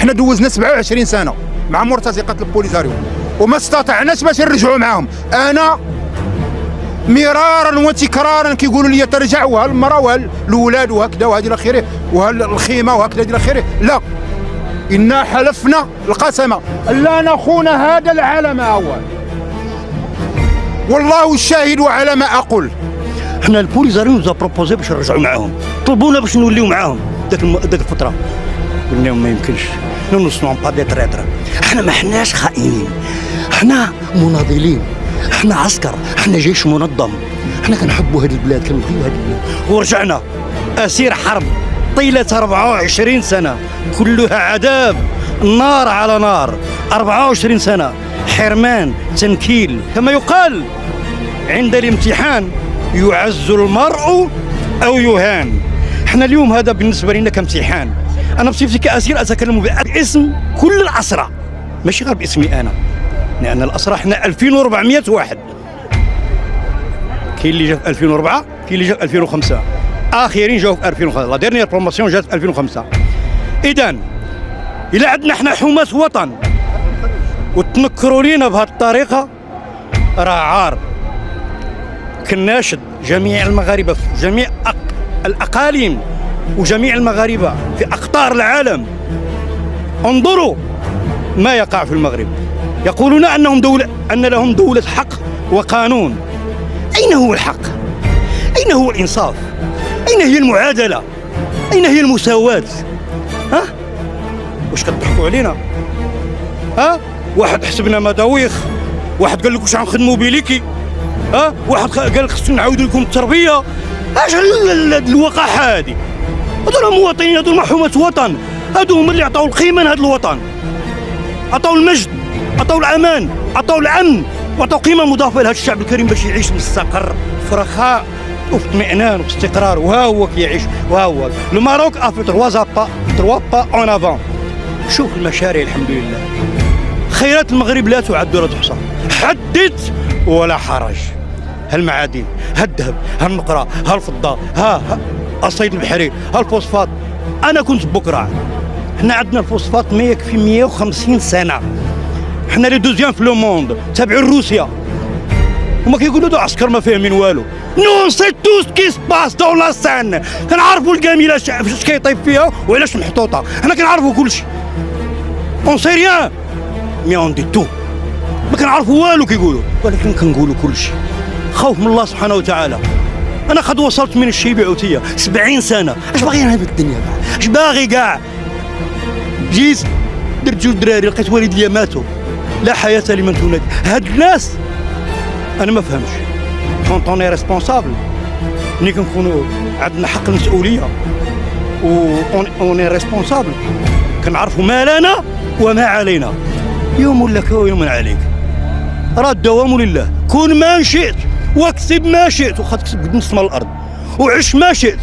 حنا دوزنا 27 سنه مع مرتزقه البوليساريو وما استطعناش باش نرجعوا معاهم. انا مرارا وتكرارا كيقولوا لي ترجع وها المراه وها الاولاد وهكذا وهذه الى اخره وها الخيمه وهكذا الى اخره. لا، انا حلفنا القسم لا نخون هذا العالم اول، والله الشاهد على ما اقول. حنا البوليساريو نزا بروبوزي باش نرجعوا معاهم، طلبونا باش نوليو معاهم داك الفتره، قلنا لهم ما يمكنش، نو سون با دي تريتر. حنا ما حناش خائنين، حنا مناضلين، حنا عسكر، حنا جيش منظم، حنا كنحبوا هذه البلاد، كنبغيو هذه البلاد، ورجعنا اسير حرب طيله 24 سنه كلها عذاب، نار على نار، 24 سنه حرمان، تنكيل. كما يقال عند الامتحان يعز المرء او يهان. احنا اليوم هذا بالنسبه لنا كامتحان. انا بصفتي كاسير اتكلم باسم كل الاسرى، ماشي غير باسمي انا، لان الاسرى احنا 2400 واحد. كاين اللي جا في 2004، كاين اللي جا في 2005، اخرين جاو في 2005، لا ديرنيير بروموسيون جات في 2005. اذا الى عندنا احنا حماة وطن وتنكروا لينا بهذه الطريقه راه عار. كناشد جميع المغاربه في جميع الاقاليم وجميع المغاربه في اقطار العالم، انظروا ما يقع في المغرب. يقولون ان لهم دوله حق وقانون. اين هو الحق؟ اين هو الانصاف؟ اين هي المعادله؟ اين هي المساواه؟ ها؟ واش كتضحكوا علينا؟ ها؟ واحد حسبنا مداويخ، واحد قال لك واش غنخدموا بليكي، ها؟ واحد قال لك خصنا نعاودوا لكم التربيه. اش الوقاحه هذه؟ هذول مواطنين، هذول حماة وطن، هذو هما اللي عطاو القيمه لهذا الوطن، عطاو المجد، عطاو الامان، عطاو الامن، وعطاو قيمه مضافه لهذا الشعب الكريم باش يعيش مستقر في رخاء وفي اطمئنان وفي استقرار. وها هو كيعيش، وها هو لو ماروك افي 3 با اون افون. شوف المشاريع الحمد لله، خيرات المغرب لا تعد ولا تحصى، حدث ولا حرج. هالمعادن، هالذهب، هالنقره، هالفضه، ها الصيد البحري، هالفوسفات. انا كنت بكره، حنا عندنا الفوسفات ما يكفي 150 سنه، حنا لي دوزيام في لو موند، تابعين روسيا. هما كيقولوا دو عسكر ما فاهمين والو. نو سي تو سكي سباس دون لا سان، كنعرفوا الكاميله فاش كيطيب فيها وعلاش محطوطه، حنا كنعرفوا كلشي. اون سي ريان مي اون دي تو، ما كنعرفوا والو كيقولوا، ولكن كنقولوا كلشي. خوف من الله سبحانه وتعالى. انا قد وصلت من الشيبه عوتيه 70 سنه، اش باغي انا بالدنيا؟ اش باغي كاع؟ جيت درت 2 دراري، لقيت والديا ماتوا، لا حياه لمن تنادي. هاد الناس انا ما فهمش. كونت اوني ريسبونسابل، ملي كنكونوا عندنا حق المسؤوليه و اوني ريسبونسابل، كنعرفوا ما لنا وما علينا. يوم لك ويوم عليك، راه الدوام لله. كن ما شئت واكسب ما شئت، وخا تكسب نص من الارض، وعش ما شئت،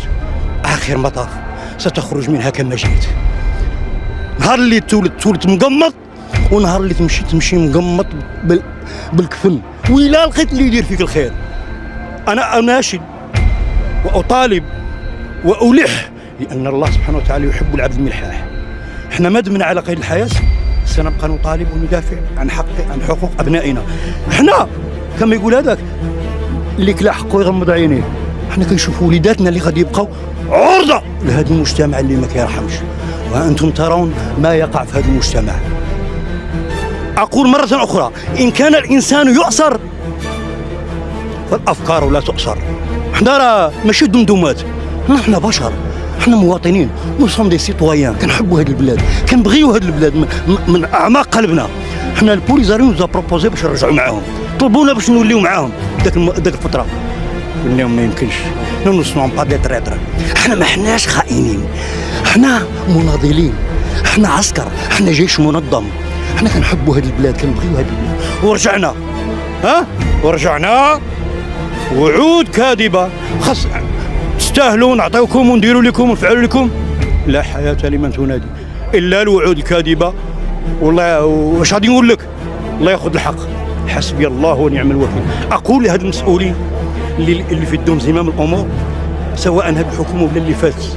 اخر مطاف ستخرج منها كما جئت. نهار اللي تولد مقمط، ونهار اللي تمشي مقمط بالكفن، وإلا لقيت اللي يدير فيك الخير. انا اناشد واطالب والح، لان الله سبحانه وتعالى يحب العبد الملحاح. احنا ما دمنا على قيد الحياه، سنبقى نطالب وندافع عن حقوق ابنائنا. احنا كما يقول هذاك اللي كلا حقه يغمض عينيه، احنا كنشوفوا وليداتنا اللي غادي يبقاو عرضه لهذا المجتمع اللي ما كيرحمش، وانتم ترون ما يقع في هذا المجتمع. اقول مره اخرى، ان كان الانسان يؤسر فالافكار لا تؤسر. احنا راه ماشي دمدمات، احنا بشر، احنا مواطنين، نو سوم دي سيتويان، كنحبوا هذه البلاد، كنبغيو هذه البلاد من اعماق قلبنا. احنا البوليساريو نزا بروبوزي باش نرجعوا معاهم، طلبونا باش نوليو معاهم داك الفتره، قلنا لهم ما يمكنش، نو سون با دي تريتر. احنا ما حناش خائنين، احنا مناضلين، احنا عسكر، احنا جيش منظم، احنا كنحبوا هذه البلاد، كنبغيو هذه البلاد. ورجعنا، ورجعنا وعود كاذبه. خاص تستاهلوا نعطيوكم ونديروا لكم ونفعلوا لكم. لا حياه لمن تنادي الا الوعود الكاذبه. والله واش غادي نقول لك؟ الله ياخذ الحق. حسبي الله ونعم الوكيل. اقول لهاد المسؤولين اللي في يدهم زمام الامور، سواء هاد الحكومه ولا اللي فاتت،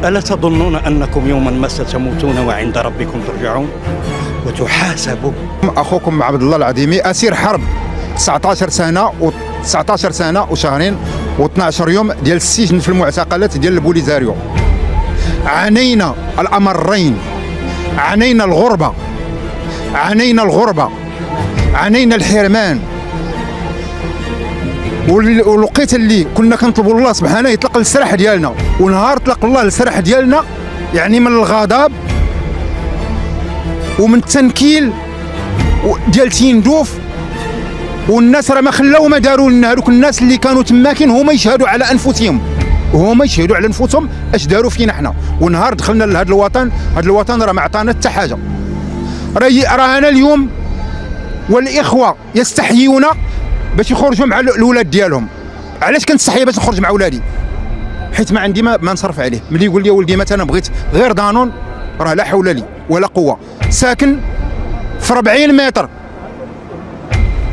ألا تظنون أنكم يوما ما ستموتون وعند ربكم ترجعون وتحاسبوا؟ اخوكم عبد الله العظيمي اسير حرب 19 سنه و19 سنه وشهرين و12 يوم ديال السجن في المعتقلات ديال البوليزاريو. عانينا الامرين، عانينا الغربه، عانينا الحرمان. ولقيت اللي كنا كنطلبوا الله سبحانه يطلق السراح ديالنا، ونهار طلق الله السراح ديالنا يعني من الغضب ومن التنكيل ديال تيندوف. والناس راه ما خلاو ما داروا لنا، هذوك الناس اللي كانوا تماكن هما يشهدوا على انفسهم، اش داروا فينا حنا. ونهار دخلنا لهذا الوطن، هذا الوطن راه ما عطانا حتى حاجه. راه انا اليوم والاخوه يستحيون باش يخرجوا مع الاولاد ديالهم. علاش كنستحي باش نخرج مع ولادي؟ حيت ما عندي ما نصرف عليه. ملي يقول لي ولدي مثلا بغيت غير دانون، راه لا حول لي ولا قوه. ساكن في 40 متر،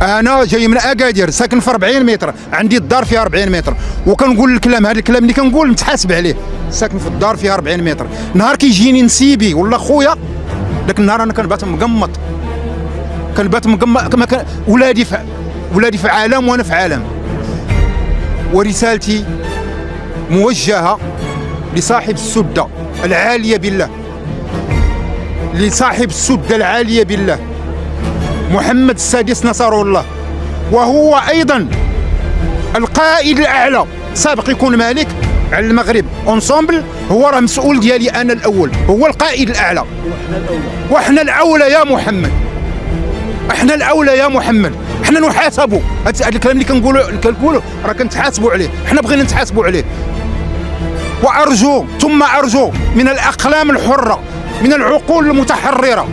انا جاي من اكادير ساكن في 40 متر، عندي الدار فيها 40 متر، وكنقول الكلام هذا الكلام اللي كنقول نتحاسب عليه. ساكن في الدار فيها 40 متر، نهار كيجيني نسيبي ولا خويا داك النهار انا كنبات مقمط، ولادي في عالم وانا في عالم. ورسالتي موجهه لصاحب السده العاليه بالله، محمد السادس نصره الله، وهو ايضا القائد الاعلى. سابق يكون مالك على المغرب اونسومبل، هو راه مسؤول ديالي انا الاول، هو القائد الاعلى. واحنا الاولى يا محمد، احنا نحاسبوا. هذا الكلام اللي كنقولوا راه كنتحاسبوا عليه، احنا بغينا نتحاسبوا عليه. وارجو ثم ارجو من الاقلام الحره، من العقول المتحرره،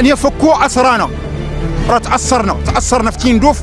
ان يفكوا اسرانا. راه تاثرنا في تيندوف